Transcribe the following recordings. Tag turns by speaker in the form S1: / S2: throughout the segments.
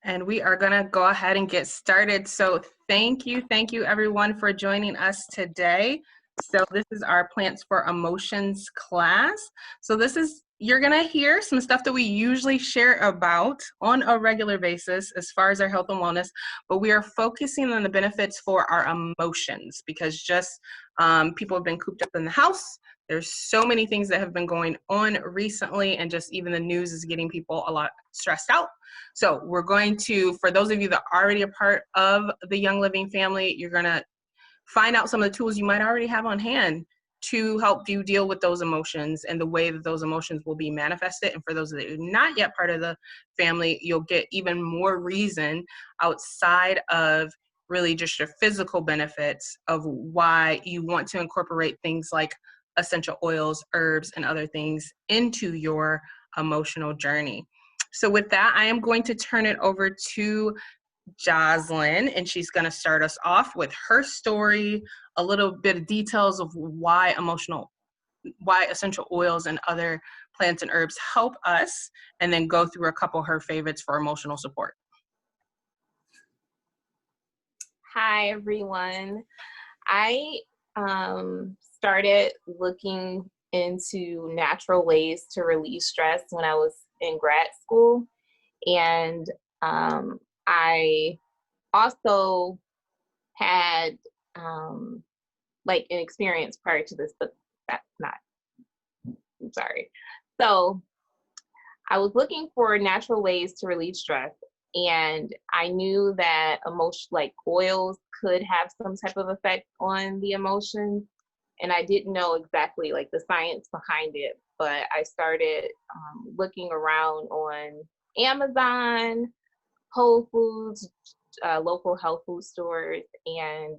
S1: And we are going to go ahead and get started. So thank you everyone for joining us today. So this is our Plants for Emotions class. So you're going to hear some stuff that we usually share about on a regular basis as far as our health and wellness, but we are focusing on the benefits for our emotions because just people have been cooped up in the house. There's so many things that have been going on recently, and just even the news is getting people a lot stressed out. So we're going to, for those of you that are already a part of the Young Living family, you're going to find out some of the tools you might already have on hand to help you deal with those emotions and the way that those emotions will be manifested. And for those that are not yet part of the family, you'll get even more reason outside of really just your physical benefits of why you want to incorporate things like essential oils, herbs, and other things into your emotional journey. So with that, I am going to turn it over to Jocelyn, and she's going to start us off with her story, a little bit of details of why essential oils and other plants and herbs help us, and then go through a couple of her favorites for emotional support.
S2: Hi, everyone. I started looking into natural ways to relieve stress when I was in grad school. And I also had like an experience prior to this, but I'm sorry. So I was looking for natural ways to relieve stress, and I knew that like oils could have some type of effect on the emotions, and I didn't know exactly like the science behind it, but I started looking around on Amazon, Whole Foods, local health food stores, and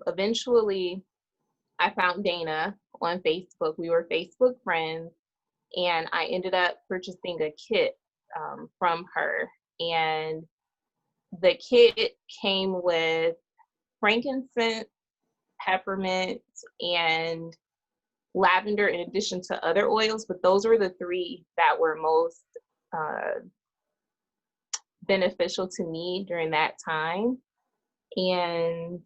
S2: eventually I found Dana on Facebook. We were Facebook friends, and I ended up purchasing a kit from her. And the kit came with frankincense, peppermint, and lavender, in addition to other oils, but those were the three that were most beneficial to me during that time. And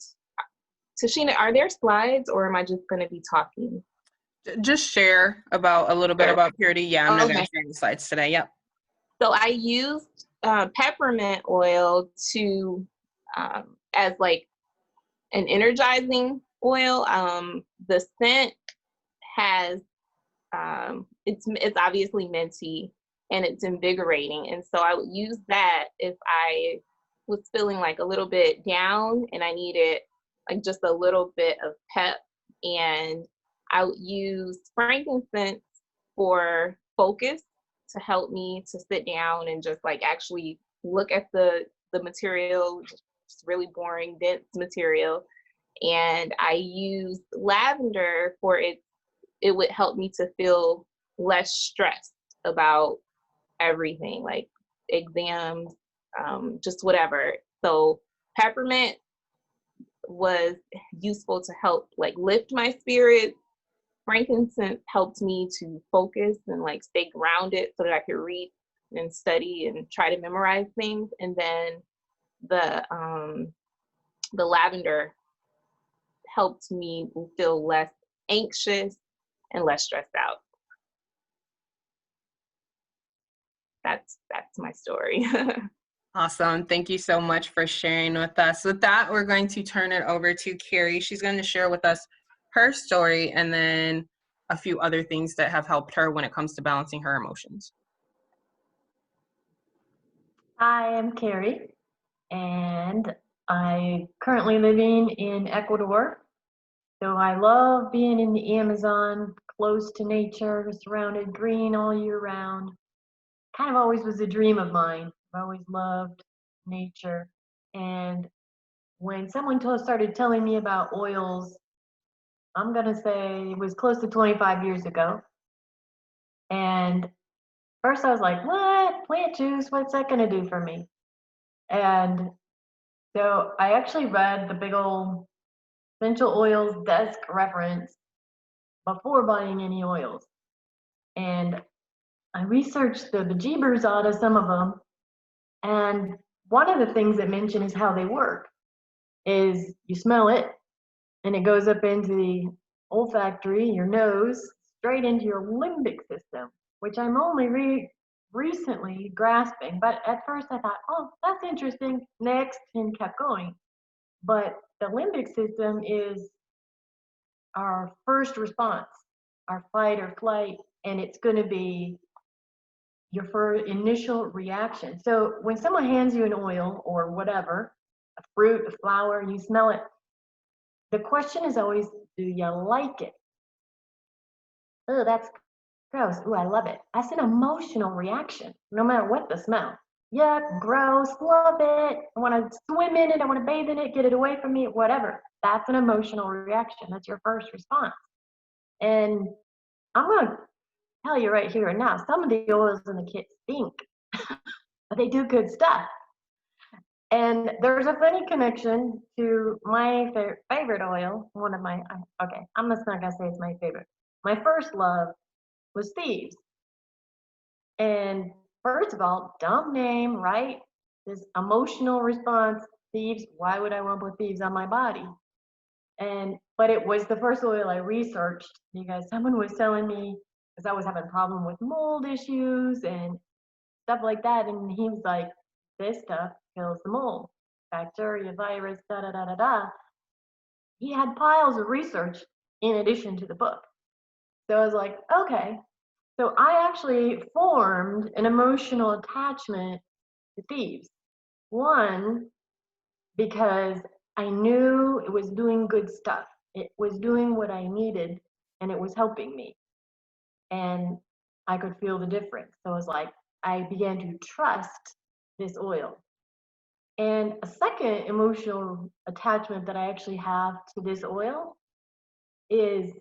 S2: Tashina, are there slides, or am I just going to be talking?
S1: Just share about a little bit about purity. Yeah, I'm not going to share the slides today. Yep.
S2: So I used peppermint oil to as like an energizing oil. The scent has it's obviously minty and it's invigorating, and so I would use that if I was feeling like a little bit down and I needed like just a little bit of pep. And I would use frankincense for focus, to help me to sit down and just like actually look at the material, just really boring, dense material. And I used lavender for it would help me to feel less stressed about everything, like exams, just whatever. So peppermint was useful to help like lift my spirits. Frankincense helped me to focus and like stay grounded so that I could read and study and try to memorize things. And then the lavender helped me feel less anxious and less stressed out. That's my story.
S1: Awesome. Thank you so much for sharing with us. With that, we're going to turn it over to Kerry. She's going to share with us her story and then a few other things that have helped her when it comes to balancing her emotions.
S3: Hi, I'm Kerry, and I'm currently living in Ecuador. So I love being in the Amazon, close to nature, surrounded green all year round. Kind of always was a dream of mine. I've always loved nature. And when someone started telling me about oils, I'm going to say it was close to 25 years ago. And first I was like, what? Plant juice? What's that going to do for me? And so I actually read the big old essential oils desk reference before buying any oils. And I researched the bejeebers out of some of them. And one of the things that mentioned is how they work is you smell it and it goes up into the olfactory, your nose, straight into your limbic system, which I'm only recently grasping. But at first I thought, oh, that's interesting. Next, and kept going. But the limbic system is our first response, our fight or flight, and it's going to be your first initial reaction. So when someone hands you an oil or whatever, a fruit, a flower, you smell it, the question is always, do you like it? Oh, that's gross. Oh, I love it. That's an emotional reaction, no matter what the smell. Yuck, gross, love it. I want to swim in it. I want to bathe in it, get it away from me, whatever. That's an emotional reaction. That's your first response. And I'm going to tell you right here and now, some of the oils in the kit stink, but they do good stuff. And there's a funny connection to my favorite oil. One of my, okay, I'm just not going to say it's my favorite. My first love was thieves. And first of all, dumb name, right? This emotional response, thieves, why would I want to put thieves on my body? But it was the first oil I researched because someone was telling me, because I was having a problem with mold issues and stuff like that. And he was like, this stuff kills the mold, bacteria, virus, da da da da da. He had piles of research in addition to the book. So I was like, okay. So I actually formed an emotional attachment to thieves. One, because I knew it was doing good stuff. It was doing what I needed and it was helping me. And I could feel the difference. So I was like, I began to trust this oil. And a second emotional attachment that I actually have to this oil is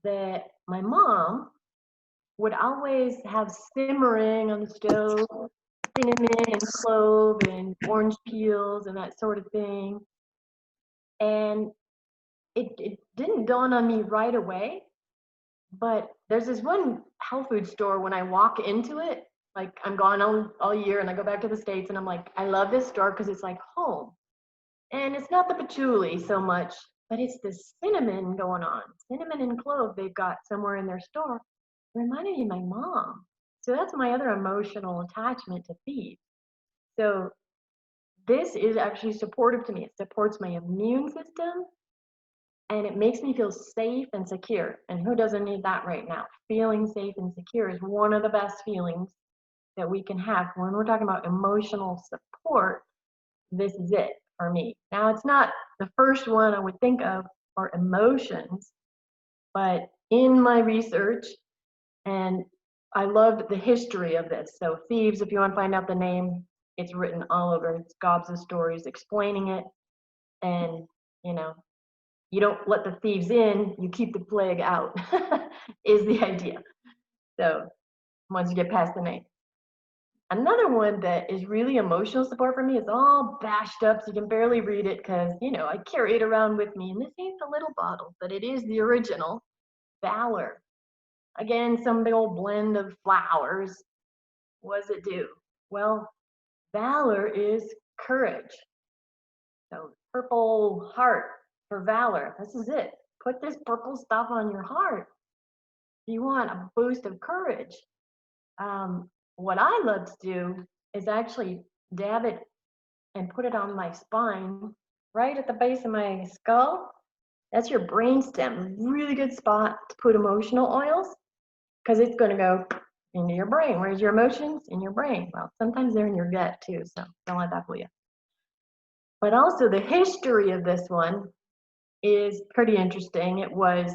S3: that my mom would always have simmering on the stove cinnamon and clove and orange peels and that sort of thing. And it didn't dawn on me right away, but there's this one health food store when I walk into it, like I'm gone all year and I go back to the States and I'm like, I love this store because it's like home. And it's not the patchouli so much, but it's the cinnamon going on. Cinnamon and clove they've got somewhere in their store. It reminded me of my mom. So that's my other emotional attachment to feed. So this is actually supportive to me. It supports my immune system and it makes me feel safe and secure. And who doesn't need that right now? Feeling safe and secure is one of the best feelings that we can have. When we're talking about emotional support, this is it for me. Now, it's not the first one I would think of for emotions, but in my research, and I loved the history of this. So thieves, if you want to find out the name, it's written all over. It's gobs of stories explaining it. And, you know, you don't let the thieves in, you keep the plague out, is the idea. So once you get past the name. Another one that is really emotional support for me is all bashed up so you can barely read it because, you know, I carry it around with me. And this ain't the little bottle, but it is the original Valor. Again, some big old blend of flowers. What does it do? Well, Valor is courage. So purple heart for Valor. This is it. Put this purple stuff on your heart. You want a boost of courage. What I love to do is actually dab it and put it on my spine, right at the base of my skull. That's your brainstem. Really good spot to put emotional oils because it's going to go into your brain. Where's your emotions? In your brain. Well, sometimes they're in your gut too, so don't let that fool you. But also the history of this one is pretty interesting. It was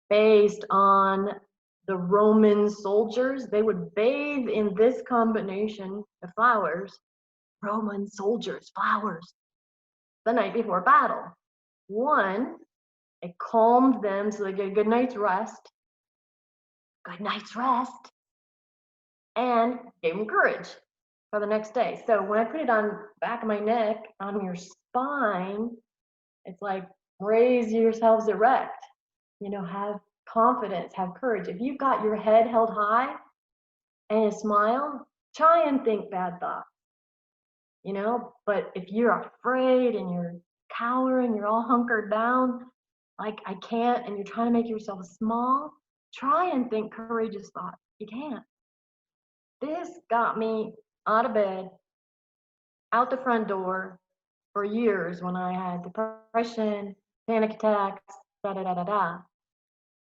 S3: based on the Roman soldiers. They would bathe in this combination of flowers, Roman soldiers, flowers, the night before battle. One, it calmed them so they get a good night's rest, and gave them courage for the next day. So when I put it on the back of my neck, on your spine, it's like raise yourselves erect, you know, have confidence, have courage. If you've got your head held high and you smile, try and think bad thoughts. you know? But if you're afraid and you're cowering, you're all hunkered down, like, I can't, and you're trying to make yourself small, try and think courageous thoughts. You can't. This got me out of bed, out the front door for years when I had depression, panic attacks, da da da da da.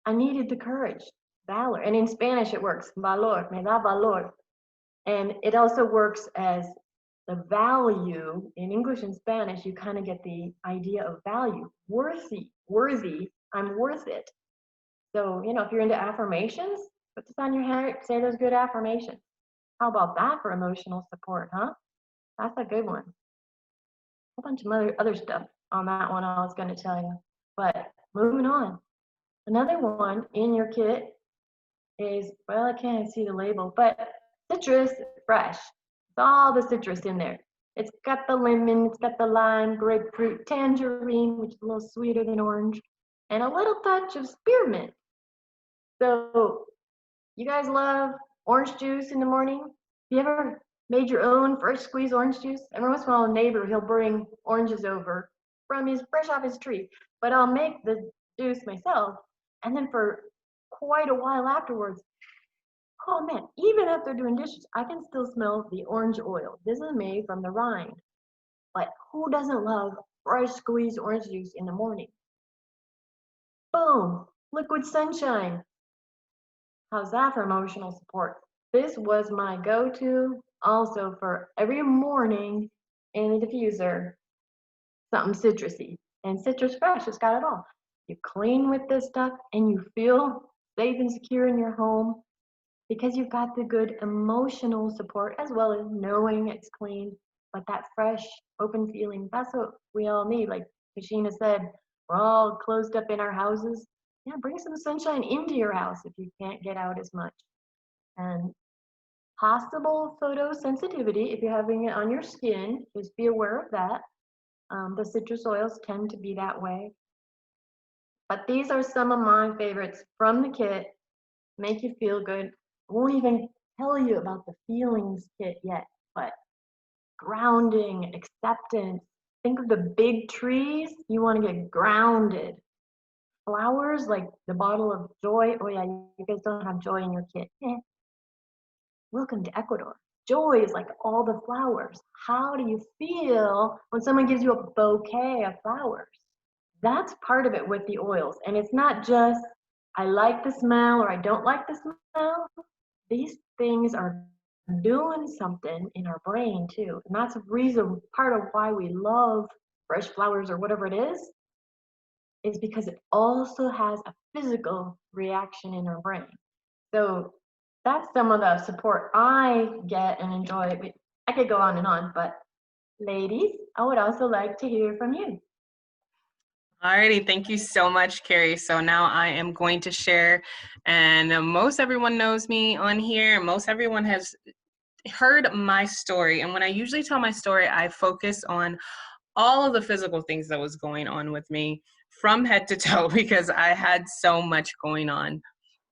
S3: I needed the courage, valor. And in Spanish, it works, valor, me da valor. And it also works as the value. In English and Spanish, you kind of get the idea of value. Worthy, I'm worth it. So, you know, if you're into affirmations, put this on your heart, say those good affirmations. How about that for emotional support, huh? That's a good one. A bunch of other stuff on that one I was going to tell you. But moving on. Another one in your kit is, well, I can't see the label, but citrus fresh. It's all the citrus in there. It's got the lemon, it's got the lime, grapefruit, tangerine, which is a little sweeter than orange, and a little touch of spearmint. So, you guys love orange juice in the morning? You ever made your own fresh squeezed orange juice? Every once in a while, a neighbor, he'll bring oranges over from his fresh off his tree. But I'll make the juice myself, and then for quite a while afterwards, oh man, even after doing dishes, I can still smell the orange oil. This is made from the rind. But who doesn't love fresh squeezed orange juice in the morning? Boom, liquid sunshine. How's that for emotional support? This was my go-to also for every morning in the diffuser, something citrusy. And Citrus Fresh has got it all. You clean with this stuff and you feel safe and secure in your home because you've got the good emotional support as well as knowing it's clean. But that fresh, open feeling, that's what we all need. Like Kashina said, we're all closed up in our houses. Yeah, bring some sunshine into your house if you can't get out as much. And possible photosensitivity, if you're having it on your skin, just be aware of that. The citrus oils tend to be that way. But these are some of my favorites from the kit. Make you feel good. I won't even tell you about the feelings kit yet, but grounding, acceptance. Think of the big trees. You want to get grounded. Flowers, like the bottle of joy. Oh yeah, you guys don't have joy in your kit. Welcome to Ecuador. Joy is like all the flowers. How do you feel when someone gives you a bouquet of flowers? That's part of it with the oils. And it's not just, I like the smell or I don't like the smell. These things are doing something in our brain too. And that's a reason, part of why we love fresh flowers or whatever it is because it also has a physical reaction in our brain. So that's some of the support I get and enjoy. I could go on, but ladies, I would also like to hear from you.
S1: Alrighty, thank you so much, Kerry. So now I am going to share, and most everyone knows me on here. Most everyone has heard my story. And when I usually tell my story, I focus on all of the physical things that was going on with me from head to toe because I had so much going on.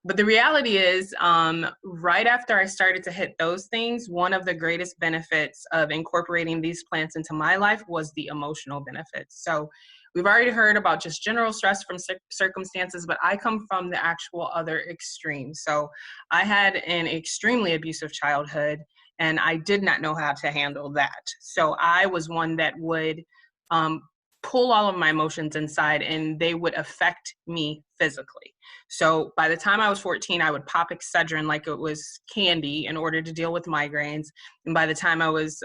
S1: But the reality is, right after I started to hit those things, one of the greatest benefits of incorporating these plants into my life was the emotional benefits. So we've already heard about just general stress from circumstances, but I come from the actual other extreme. So I had an extremely abusive childhood, and I did not know how to handle that. So I was one that would pull all of my emotions inside, and they would affect me physically. So by the time I was 14, I would pop Excedrin like it was candy in order to deal with migraines. And by the time I was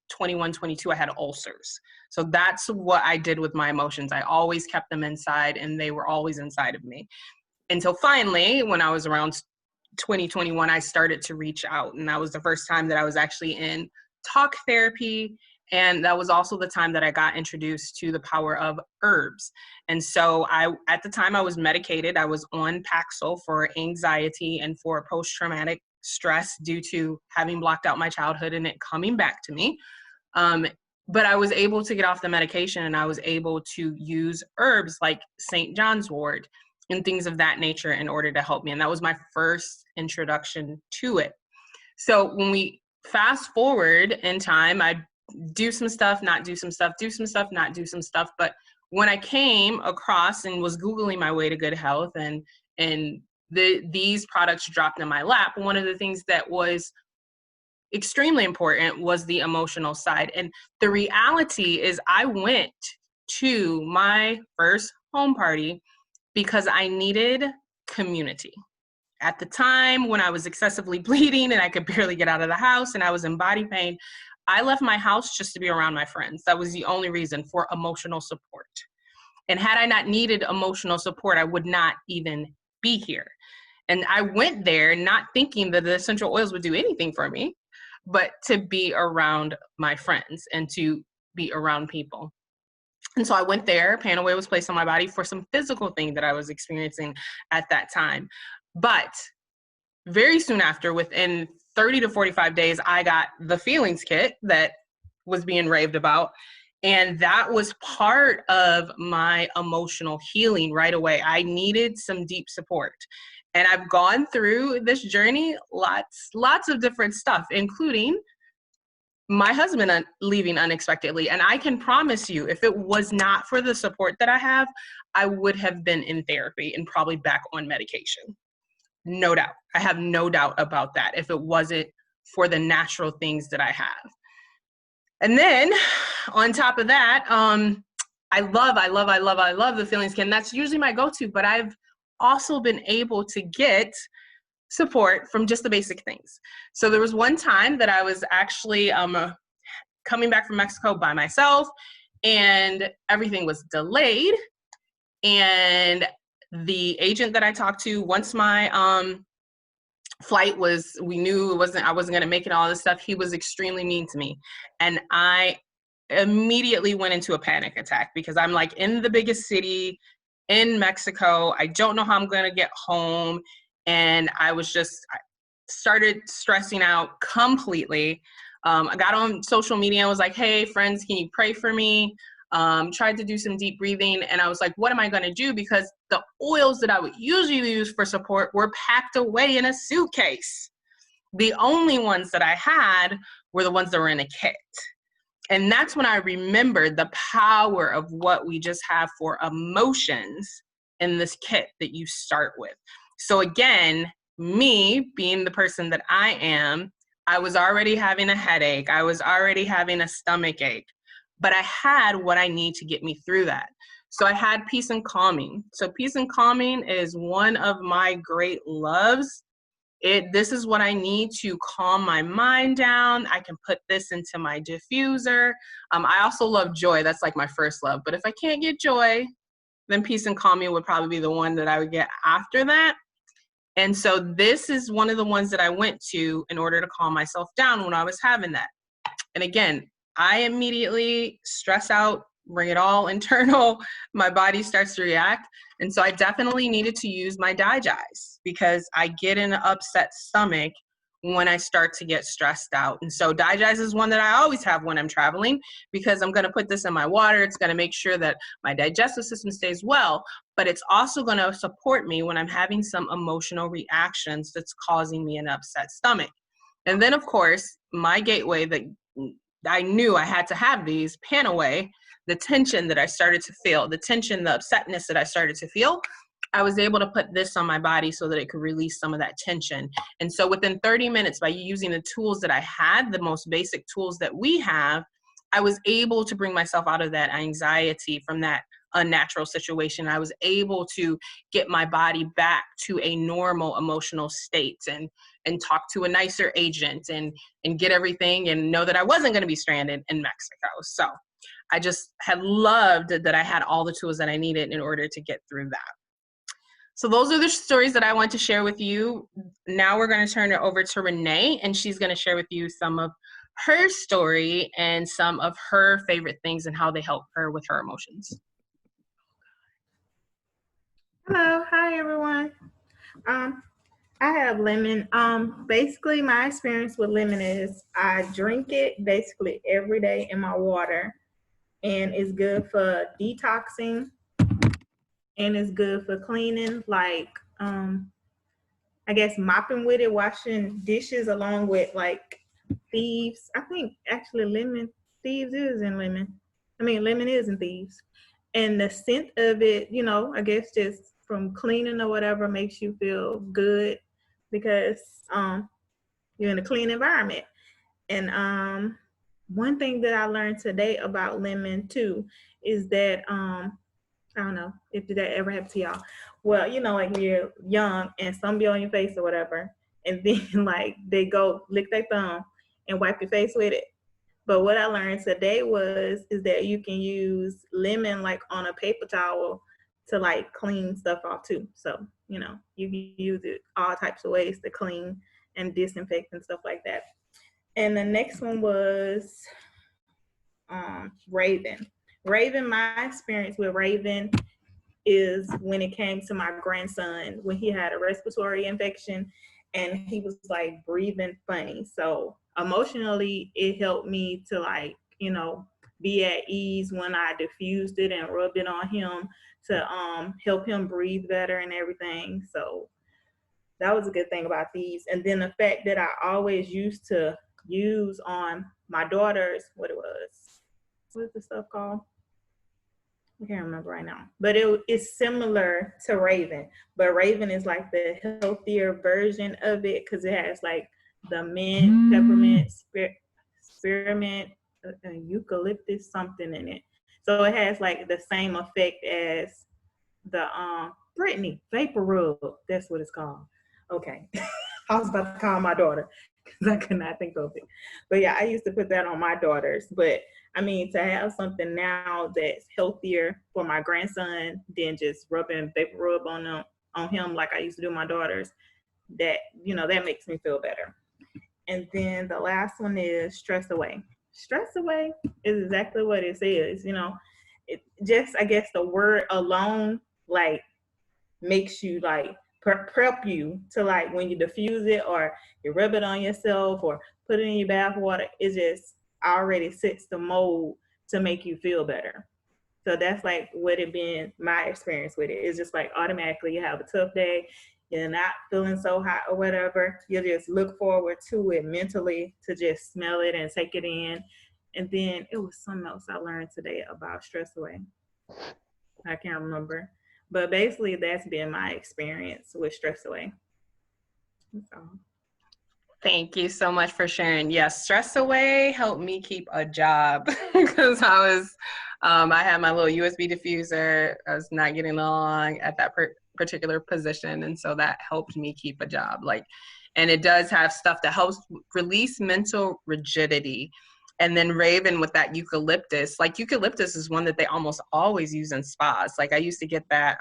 S1: 21, 22, I had ulcers. So that's what I did with my emotions. I always kept them inside, and they were always inside of me. Until finally, when I was around 2021, I started to reach out. And that was the first time that I was actually in talk therapy. And that was also the time that I got introduced to the power of herbs. And so at the time I was medicated. I was on Paxil for anxiety and for post-traumatic stress due to having blocked out my childhood and it coming back to me. But I was able to get off the medication, and I was able to use herbs like St. John's wort and things of that nature in order to help me. And that was my first introduction to it. So when we fast forward in time, I do some stuff, not do some stuff, do some stuff, not do some stuff. But when I came across and was Googling my way to good health, and these products dropped in my lap, one of the things that was extremely important was the emotional side. And the reality is I went to my first home party because I needed community. At the time when I was excessively bleeding and I could barely get out of the house and I was in body pain, I left my house just to be around my friends. That was the only reason, for emotional support. And had I not needed emotional support, I would not even be here. And I went there not thinking that the essential oils would do anything for me, but to be around my friends and to be around people. And so I went there. Panaway was placed on my body for some physical thing that I was experiencing at that time. But very soon after, within 30 to 45 days, I got the feelings kit that was being raved about. And that was part of my emotional healing right away. I needed some deep support. And I've gone through this journey, lots of different stuff, including my husband leaving unexpectedly. And I can promise you, if it was not for the support that I have, I would have been in therapy and probably back on medication. No doubt. I have no doubt about that if it wasn't for the natural things that I have. And then on top of that, I love the feelings kit. And that's usually my go-to, but I've also been able to get support from just the basic things. So there was one time that I was actually coming back from Mexico by myself, and everything was delayed. And the agent that I talked to, once my flight was, we knew I wasn't going to make it, all this stuff, he was extremely mean to me. And I immediately went into a panic attack because I'm like in the biggest city in Mexico. I don't know how I'm going to get home. And I started stressing out completely. I got on social media and was like, hey, friends, can you pray for me? Tried to do some deep breathing. And I was like, what am I going to do? Because the oils that I would usually use for support were packed away in a suitcase. The only ones that I had were the ones that were in a kit. And that's when I remembered the power of what we just have for emotions in this kit that you start with. So again, me being the person that I am, I was already having a headache. I was already having a stomach ache, but I had what I need to get me through that. So I had peace and calming. So peace and calming is one of my great loves. This is what I need to calm my mind down. I can put this into my diffuser. I also love joy. That's like my first love. But if I can't get joy, then peace and calming would probably be the one that I would get after that. And so this is one of the ones that I went to in order to calm myself down when I was having that. And again, I immediately stress out, bring it all internal. My body starts to react. And so I definitely needed to use my Digest because I get in an upset stomach when I start to get stressed out. And so Digest is one that I always have when I'm traveling because I'm going to put this in my water. It's going to make sure that my digestive system stays well, but it's also going to support me when I'm having some emotional reactions that's causing me an upset stomach. And then, of course, my gateway that I knew I had to have these, Panaway, the tension that I started to feel, the tension, the upsetness that I started to feel, I was able to put this on my body so that it could release some of that tension. And so within 30 minutes, by using the tools that I had, the most basic tools that we have, I was able to bring myself out of that anxiety from that unnatural situation. I was able to get my body back to a normal emotional state and talk to a nicer agent and get everything and know that I wasn't going to be stranded in Mexico. So I just had loved that I had all the tools that I needed in order to get through that. So those are the stories that I want to share with you. Now we're going to turn it over to Renee, and she's going to share with you some of her story and some of her favorite things and how they help her with her emotions.
S4: Hello, hi everyone. I have lemon. Basically my experience with lemon is I drink it basically every day in my water, and it's good for detoxing and it's good for cleaning, like I guess mopping with it, washing dishes along with like thieves. I think actually lemon thieves is in lemon. I mean, lemon is in thieves. And the scent of it, you know, I guess just from cleaning or whatever makes you feel good because you're in a clean environment. And one thing that I learned today about lemon too is that I don't know if that ever happened to y'all. Well, you know, like when you're young and some be on your face or whatever, and then like they go lick their thumb and wipe your face with it. But what I learned today is that you can use lemon like on a paper towel to like clean stuff off too. So, you know, you can use it all types of ways to clean and disinfect and stuff like that. And the next one was Raven. Raven, my experience with Raven is when it came to my grandson when he had a respiratory infection and he was like breathing funny. So emotionally, it helped me to like, you know, be at ease when I diffused it and rubbed it on him to help him breathe better and everything. So that was a good thing about these. And then the fact that I always used to use on my daughters, what is the stuff called? I can't remember right now, but it's similar to Raven, but Raven is like the healthier version of it because it has like the mint, peppermint, spearmint, eucalyptus, something in it. So it has like the same effect as the Brittany vapor rub. That's what it's called. Okay, I was about to call my daughter because I could not think of it. But yeah, I used to put that on my daughters. But I mean, to have something now that's healthier for my grandson than just rubbing vapor rub on him like I used to do my daughters, that, you know, that makes me feel better. And then the last one is Stress Away. Stress Away is exactly what it says. You know, it just, I guess the word alone like makes you like prep you to like when you diffuse it or you rub it on yourself or put it in your bath water, it just already sets the mold to make you feel better. So that's like what it been my experience with it. It's just like automatically you have a tough day, you're not feeling so hot or whatever, you just look forward to it mentally to just smell it and take it in. And then it was something else I learned today about Stress Away. I can't remember. But basically, that's been my experience with Stress Away. So.
S1: Thank you so much for sharing. Yes, Stress Away helped me keep a job because I had my little USB diffuser. I was not getting along at that particular position, and so that helped me keep a job. And it does have stuff that helps release mental rigidity. And then Raven with that eucalyptus, like eucalyptus is one that they almost always use in spas. Like I used to get that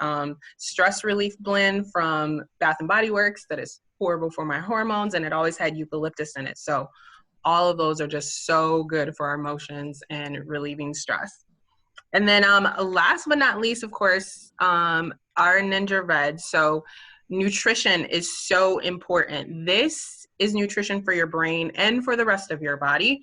S1: stress relief blend from Bath and Body Works that is horrible for my hormones, and it always had eucalyptus in it. So all of those are just so good for our emotions and relieving stress. And then last but not least, of course, our Ninja Red. So nutrition is so important. This is nutrition for your brain and for the rest of your body.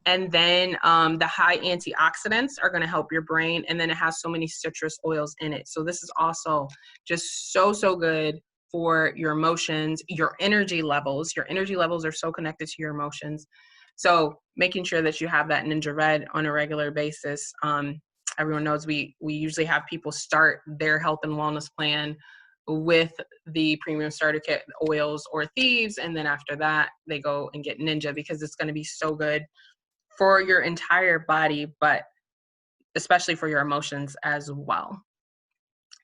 S1: And then the high antioxidants are going to help your brain. And then it has so many citrus oils in it. So this is also just so, so good for your emotions, your energy levels. Your energy levels are so connected to your emotions. So making sure that you have that Ninja Red on a regular basis. Everyone knows we usually have people start their health and wellness plan with the premium starter kit oils or thieves. And then after that, they go and get Ninja because it's going to be so good for your entire body, but especially for your emotions as well.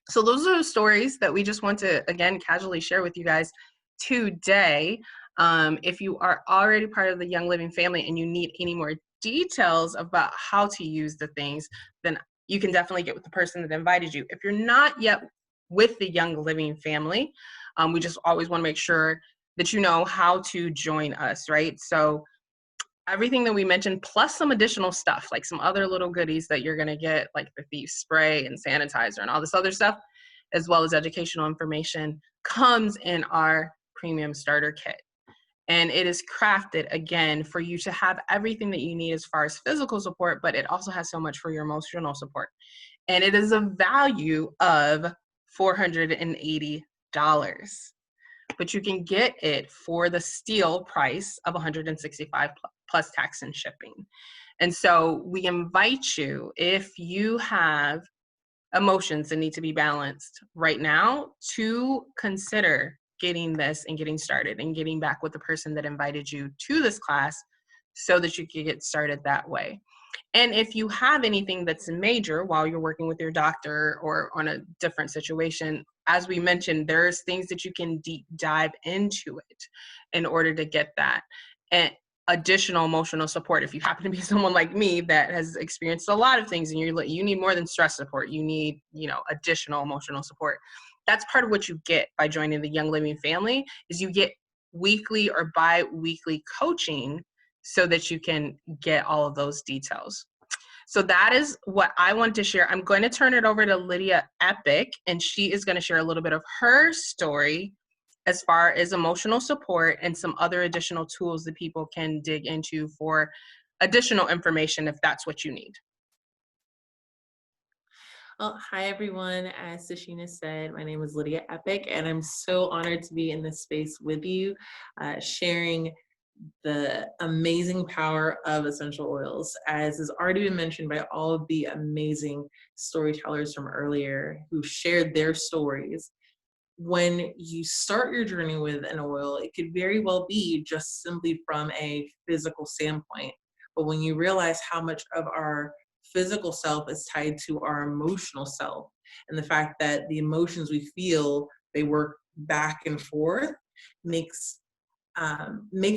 S1: So those are the stories that we just want to, again, casually share with you guys today. If you are already part of the Young Living family and you need any more details about how to use the things, then you can definitely get with the person that invited you. If you're not yet with the Young Living family, we just always want to make sure that you know how to join us, right? So everything that we mentioned, plus some additional stuff, like some other little goodies that you're going to get, like the thief spray and sanitizer and all this other stuff, as well as educational information, comes in our premium starter kit. And it is crafted, again, for you to have everything that you need as far as physical support, but it also has so much for your emotional support. And it is a value of $480. But you can get it for the steal price of $165 plus tax and shipping. And so we invite you, if you have emotions that need to be balanced right now, to consider getting this and getting started and getting back with the person that invited you to this class so that you can get started that way. And if you have anything that's major while you're working with your doctor or on a different situation, as we mentioned, there's things that you can deep dive into it in order to get that. And additional emotional support. If you happen to be someone like me that has experienced a lot of things and you need more than stress support, you need, additional emotional support. That's part of what you get by joining the Young Living family, is you get weekly or bi-weekly coaching so that you can get all of those details. So that is what I want to share. I'm going to turn it over to Lydia Epic, and she is going to share a little bit of her story as far as emotional support and some other additional tools that people can dig into for additional information if that's what you need.
S5: Well, hi everyone. As Sashina said, my name is Lydia Epic, and I'm so honored to be in this space with you, sharing the amazing power of essential oils. As has already been mentioned by all of the amazing storytellers from earlier who shared their stories, when you start your journey with an oil, it could very well be just simply from a physical standpoint. But when you realize how much of our physical self is tied to our emotional self, and the fact that the emotions we feel, they work back and forth, makes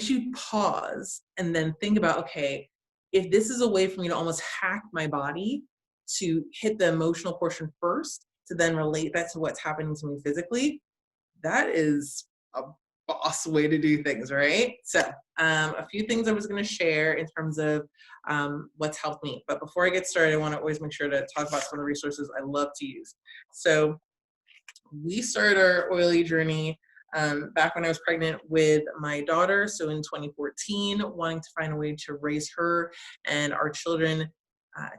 S5: you pause and then think about, okay, if this is a way for me to almost hack my body to hit the emotional portion first, to then relate that to what's happening to me physically, that is a boss way to do things, right? So a few things I was going to share in terms of what's helped me. But before I get started, I want to always make sure to talk about some of the resources I love to use. So we started our oily journey back when I was pregnant with my daughter. So in 2014, wanting to find a way to raise her and our children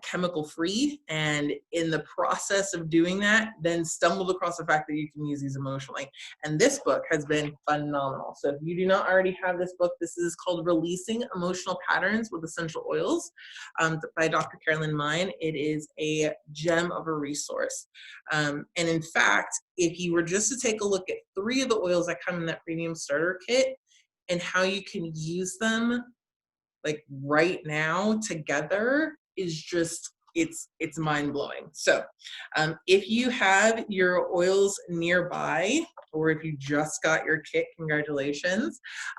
S5: chemical free. And in the process of doing that, then stumbled across the fact that you can use these emotionally. And this book has been phenomenal. So if you do not already have this book, this is called Releasing Emotional Patterns with Essential Oils by Dr. Carolyn Mine. It is a gem of a resource. And in fact, if you were just to take a look at 3 of the oils that come in that premium starter kit and how you can use them like right now together, is just, it's mind-blowing. So if you have your oils nearby, or if you just got your kit, congratulations.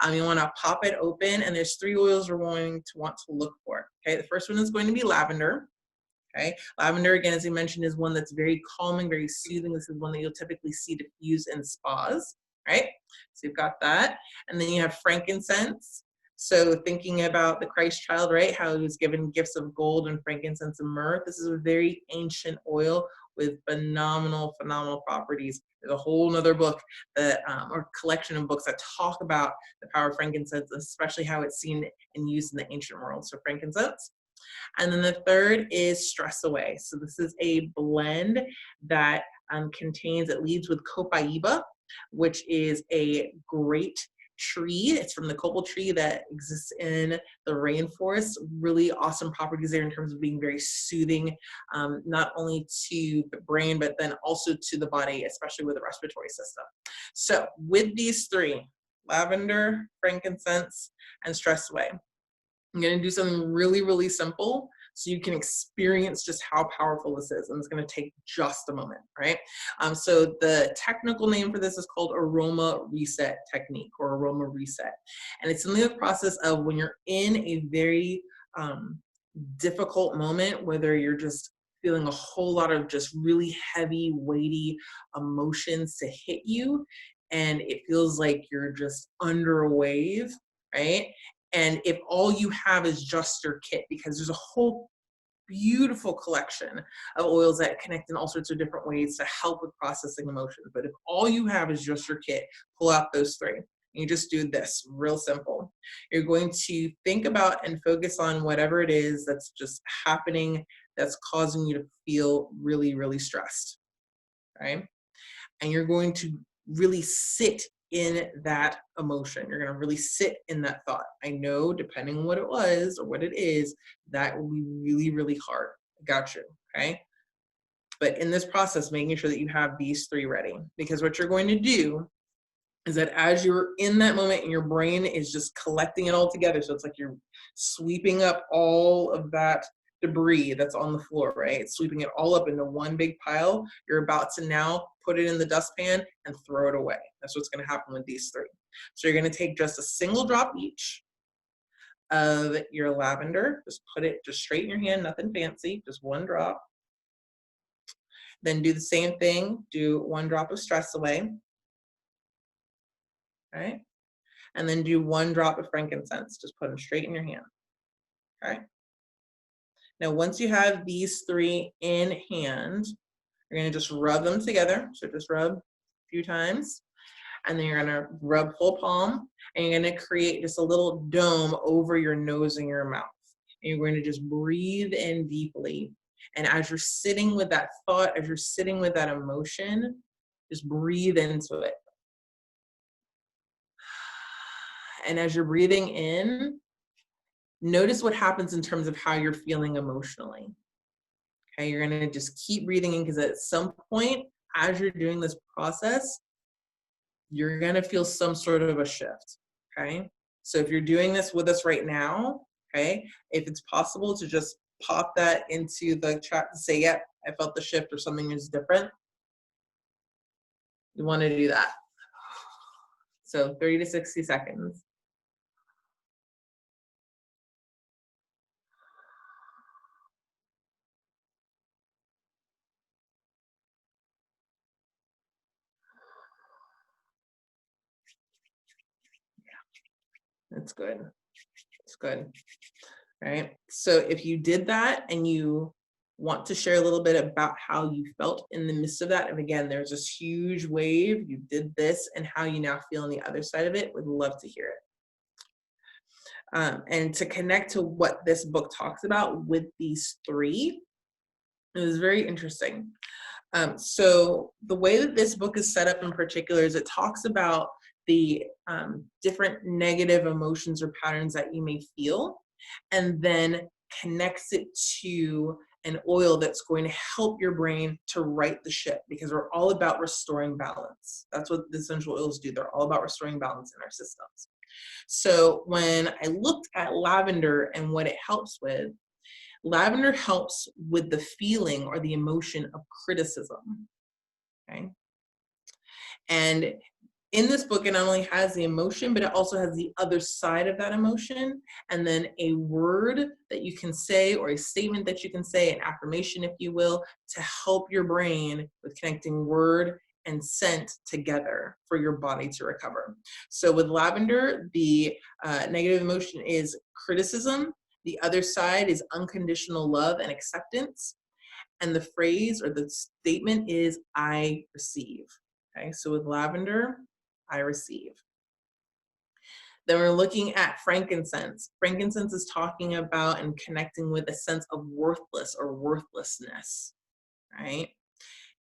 S5: You want to pop it open, and there's 3 oils we're going to want to look for. Okay, the first one is going to be lavender. Okay, lavender, again, as I mentioned, is one that's very calming, very soothing. This is one that you'll typically see diffused in spas, right? So you've got that. And then you have frankincense. So thinking about the Christ child, right, how he was given gifts of gold and frankincense and myrrh. This is a very ancient oil with phenomenal properties. There's a whole nother book that, or collection of books that talk about the power of frankincense, especially how it's seen and used in the ancient world. So frankincense. And then the third is Stress Away. So this is a blend that contains, it leads with copaiba, which is a great tree. It's from the copal tree that exists in the rainforest. Really awesome properties there in terms of being very soothing, not only to the brain, but then also to the body, especially with the respiratory system. So with these 3, lavender, frankincense, and Stress Away, I'm going to do something really simple so you can experience just how powerful this is. And it's going to take just a moment, right? So the technical name for this is called aroma reset technique, or aroma reset. And it's in the process of when you're in a very difficult moment, whether you're just feeling a whole lot of just really heavy, weighty emotions to hit you, and it feels like you're just under a wave, right? And if all you have is just your kit, because there's a whole beautiful collection of oils that connect in all sorts of different ways to help with processing emotions. But if all you have is just your kit, pull out those 3. And you just do this, real simple. You're going to think about and focus on whatever it is that's just happening that's causing you to feel really stressed, right? And you're going to really sit in that emotion. You're going to really sit in that thought. I know, depending on what it was or what it is, that will be really, really hard. I got you. Okay. But in this process, making sure that you have these 3 ready, because what you're going to do is that as you're in that moment and your brain is just collecting it all together, so it's like you're sweeping up all of that debris that's on the floor, right? Sweeping it all up into one big pile. You're about to now put it in the dustpan and throw it away. That's what's going to happen with these 3. So you're going to take just a single drop each of your lavender. Just put it just straight in your hand, nothing fancy, just 1 drop. Then do the same thing. Do 1 drop of stress away. Okay. And then do 1 drop of frankincense. Just put them straight in your hand. Okay. Now, once you have these 3 in hand, you're going to just rub them together. So just rub a few times. And then you're going to rub full palm. And you're going to create just a little dome over your nose and your mouth. And you're going to just breathe in deeply. And as you're sitting with that thought, as you're sitting with that emotion, just breathe into it. And as you're breathing in, notice what happens in terms of how you're feeling emotionally. Okay, you're gonna just keep breathing in, because at some point, as you're doing this process, you're gonna feel some sort of a shift, okay? So if you're doing this with us right now, okay, if it's possible to just pop that into the chat to say, yep, I felt the shift or something is different, you wanna do that. So 30 to 60 seconds. That's good. That's good. All right. So if you did that and you want to share a little bit about how you felt in the midst of that, and again, there's this huge wave, you did this, and how you now feel on the other side of it, would love to hear it. And to connect to what this book talks about with these 3, it was very interesting. So the way that this book is set up in particular is it talks about the different negative emotions or patterns that you may feel, and then connects it to an oil that's going to help your brain to right the ship, because we're all about restoring balance. That's what the essential oils do. They're all about restoring balance in our systems. So when I looked at lavender and what it helps with, lavender helps with the feeling or the emotion of criticism, okay? And in this book, it not only has the emotion, but it also has the other side of that emotion, and then a word that you can say, or a statement that you can say, an affirmation, if you will, to help your brain with connecting word and scent together for your body to recover. So with lavender, the negative emotion is criticism. The other side is unconditional love and acceptance. And the phrase or the statement is, I receive. Okay, so with lavender, I receive. Then we're looking at frankincense. Frankincense is talking about and connecting with a sense of worthless or worthlessness, right?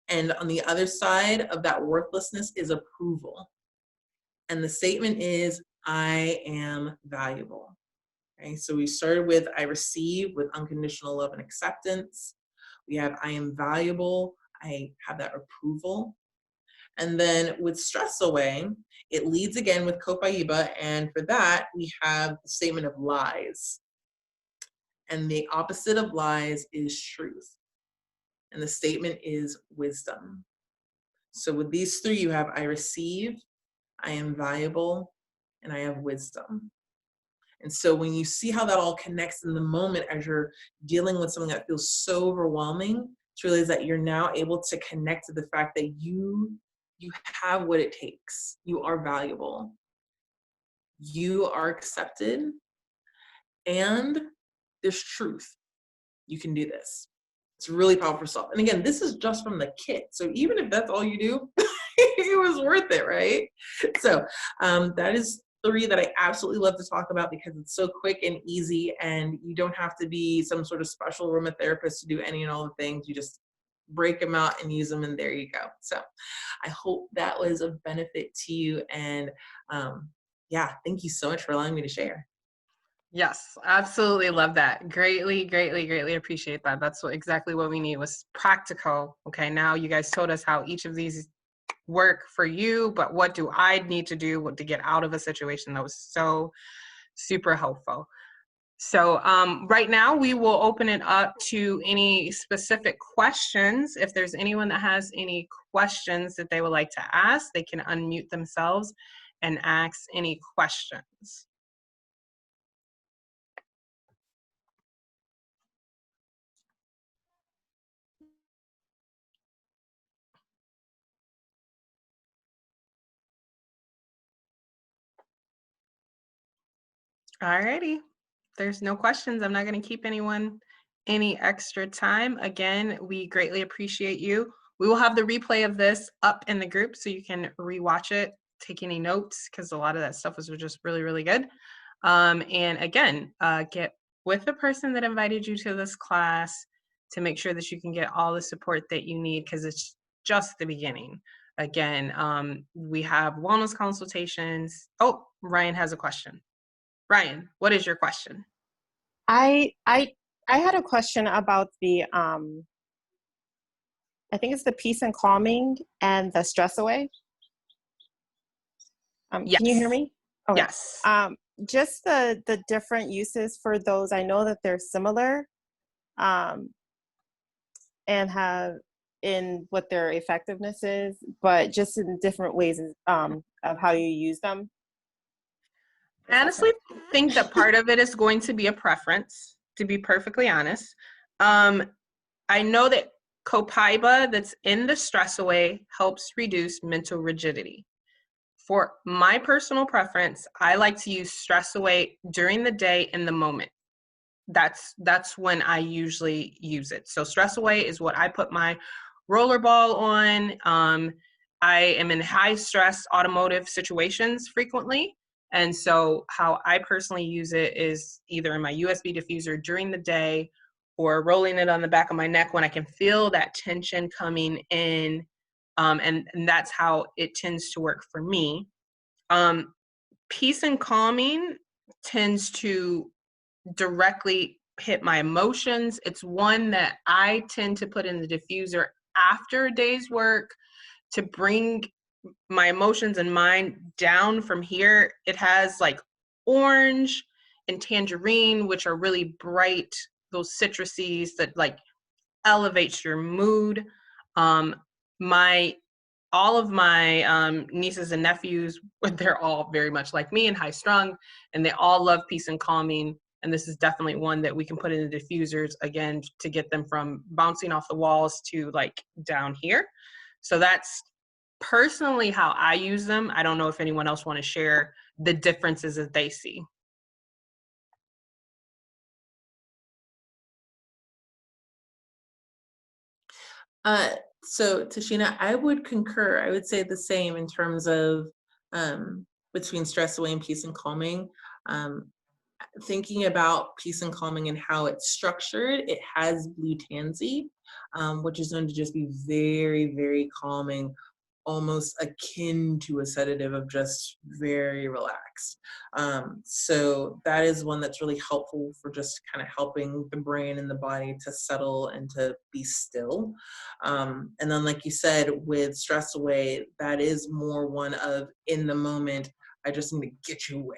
S5: And on the other side of that worthlessness is approval. And the statement is, I am valuable. Okay, so we started with I receive, with unconditional love and acceptance. We have I am valuable, I have that approval. And then with stress away, it leads again with Copaiba, and for that, we have the statement of lies. And the opposite of lies is truth. And the statement is wisdom. So with these 3, you have I receive, I am valuable, and I have wisdom. And so when you see how that all connects in the moment as you're dealing with something that feels so overwhelming, to realize that you're now able to connect to the fact that you have what it takes. You are valuable. You are accepted. And there's truth. You can do this. It's really powerful stuff. And again, this is just from the kit. So even if that's all you do, it was worth it, right? So that is 3 that I absolutely love to talk about, because it's so quick and easy, and you don't have to be some sort of special aromatherapist to do any and all the things. You just break them out and use them, and there you go. So I hope that was of benefit to you. And yeah, thank you so much for allowing me to share.
S1: Yes, absolutely love that. Greatly, greatly, greatly appreciate that. That's exactly what we need, was practical. Okay, now you guys told us how each of these work for you, but what do I need to do to get out of a situation? That was so super helpful. So right now we will open it up to any specific questions. If there's anyone that has any questions that they would like to ask, they can unmute themselves and ask any questions. Alrighty, there's no questions. I'm not going to keep anyone any extra time. Again, we greatly appreciate you. We will have the replay of this up in the group so you can rewatch it, take any notes, because a lot of that stuff was just really, really good. And again, get with the person that invited you to this class to make sure that you can get all the support that you need, because it's just the beginning. Again, we have wellness consultations. Oh, Ryan has a question. Ryan, what is your question?
S6: I had a question about the I think it's the peace and calming and the stress away.
S1: Yes.
S6: Can you hear me? Okay.
S1: Yes.
S6: Just the different uses for those. I know that they're similar, and have in what their effectiveness is, but just in different ways of how you use them.
S1: I honestly think that part of it is going to be a preference, to be perfectly honest. I know that copaiba that's in the stress away helps reduce mental rigidity. For my personal preference, I like to use stress away during the day in the moment. That's when I usually use it. So stress away is what I put my rollerball on. I am in high stress automotive situations frequently. And so how I personally use it is either in my USB diffuser during the day or rolling it on the back of my neck when I can feel that tension coming in. And that's how it tends to work for me. Peace and calming tends to directly hit my emotions. It's one that I tend to put in the diffuser after a day's work to bring my emotions and mind down from here. It has like orange and tangerine, which are really bright, those citruses that like elevates your mood. All of my nieces and nephews, they're all very much like me and high strung, and they all love peace and calming. And this is definitely one that we can put in the diffusers, again, to get them from bouncing off the walls to like down here. So that's personally how I use them. I don't know if anyone else want to share the differences that they see.
S5: So Tashina, I would concur. I would say the same in terms of between stress away and peace and calming. Thinking about peace and calming and how it's structured, it has blue tansy, which is known to just be very, very calming, almost akin to a sedative of just very relaxed. So that is one that's really helpful for just kind of helping the brain and the body to settle and to be still. And then like you said, with stress away, that is more one of in the moment, I just need to get you away.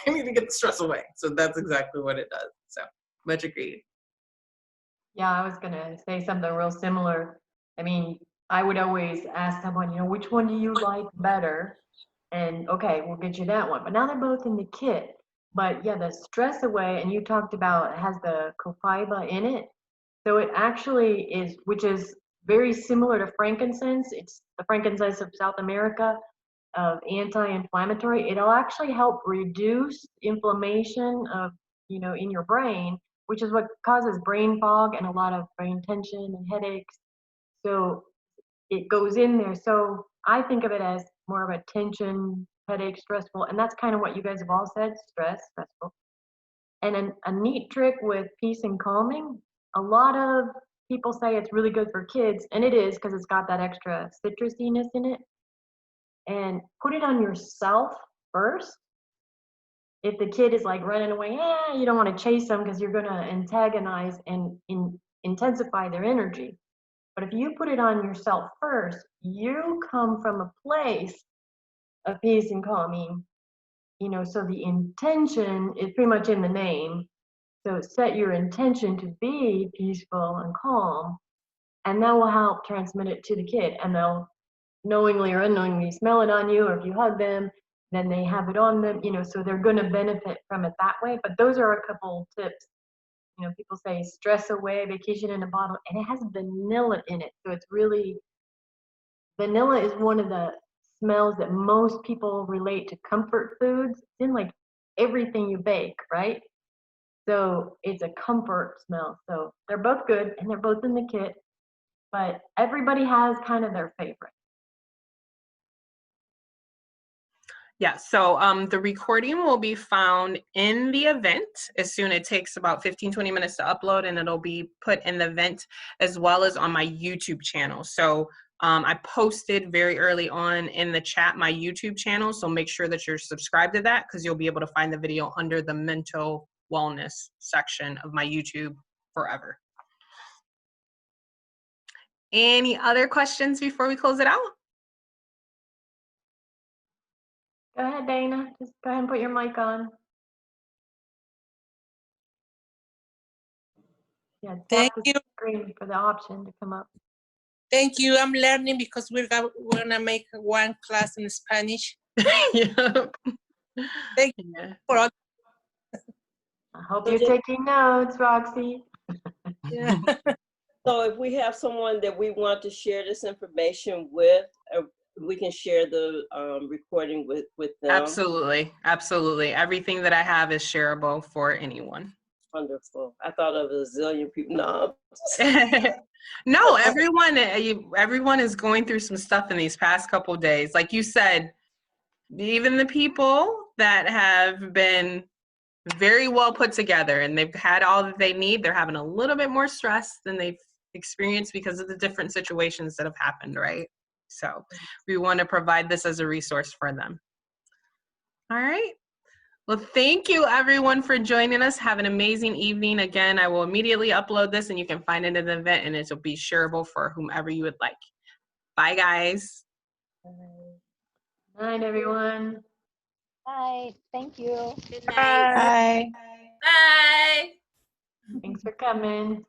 S5: I need to get the stress away. So that's exactly what it does. So much agreed.
S3: Yeah, I was gonna say something real similar. I mean, I would always ask someone, which one do you like better? And okay, we'll get you that one. But now they're both in the kit. But yeah, the stress away, and you talked about it has the copaiba in it. So it actually is, which is very similar to frankincense. It's the frankincense of South America, of anti-inflammatory. It'll actually help reduce inflammation of, in your brain, which is what causes brain fog and a lot of brain tension and headaches. So it goes in there. So I think of it as more of a tension, headache, stressful, and that's kind of what you guys have all said, stressful. And a neat trick with peace and calming, a lot of people say it's really good for kids, and it is because it's got that extra citrusiness in it. And put it on yourself first. If the kid is like running away, you don't want to chase them because you're going to antagonize and intensify their energy. But if you put it on yourself first, you come from a place of peace and calming, you know, so the intention is pretty much in the name. So set your intention to be peaceful and calm, and that will help transmit it to the kid. And they'll knowingly or unknowingly smell it on you, or if you hug them, then they have it on them, you know, so they're going to benefit from it that way. But those are a couple tips. You know, people say stress away, vacation in a bottle, and it has vanilla in it. So it's really, vanilla is one of the smells that most people relate to comfort foods. It's in like everything you bake, right? So it's a comfort smell. So they're both good and they're both in the kit, but everybody has kind of their favorite.
S1: Yeah, so the recording will be found in the event as soon. It takes about 15-20 minutes to upload, and it'll be put in the event as well as on my YouTube channel. So I posted very early on in the chat my YouTube channel, so make sure that you're subscribed to that because you'll be able to find the video under the mental wellness section of my YouTube forever. Any other questions before we close it out?
S3: Go ahead, Dana. Just go ahead and put your mic on. Yeah, tap the screen for the option to come up.
S7: Thank you. I'm learning because we're gonna make one class in Spanish.
S1: Yep.
S7: Thank you for all.
S3: I hope you're taking notes, Roxy.
S7: Yeah.
S8: So if we have someone that we want to share this information with, we can share the recording with them.
S1: Absolutely. Absolutely. Everything that I have is shareable for anyone.
S8: Wonderful. I thought of a zillion people. No.
S1: No, everyone is going through some stuff in these past couple of days. Like you said, even the people that have been very well put together and they've had all that they need, they're having a little bit more stress than they've experienced because of the different situations that have happened, right? So we want to provide this as a resource for them. All right. Well, thank you everyone for joining us. Have an amazing evening. Again, I will immediately upload this and you can find it in the event and it will be shareable for whomever you would like. Bye guys.
S3: Good night, everyone.
S9: Bye. Thank you.
S2: Good night.
S6: Bye.
S2: Bye.
S3: Thanks for coming.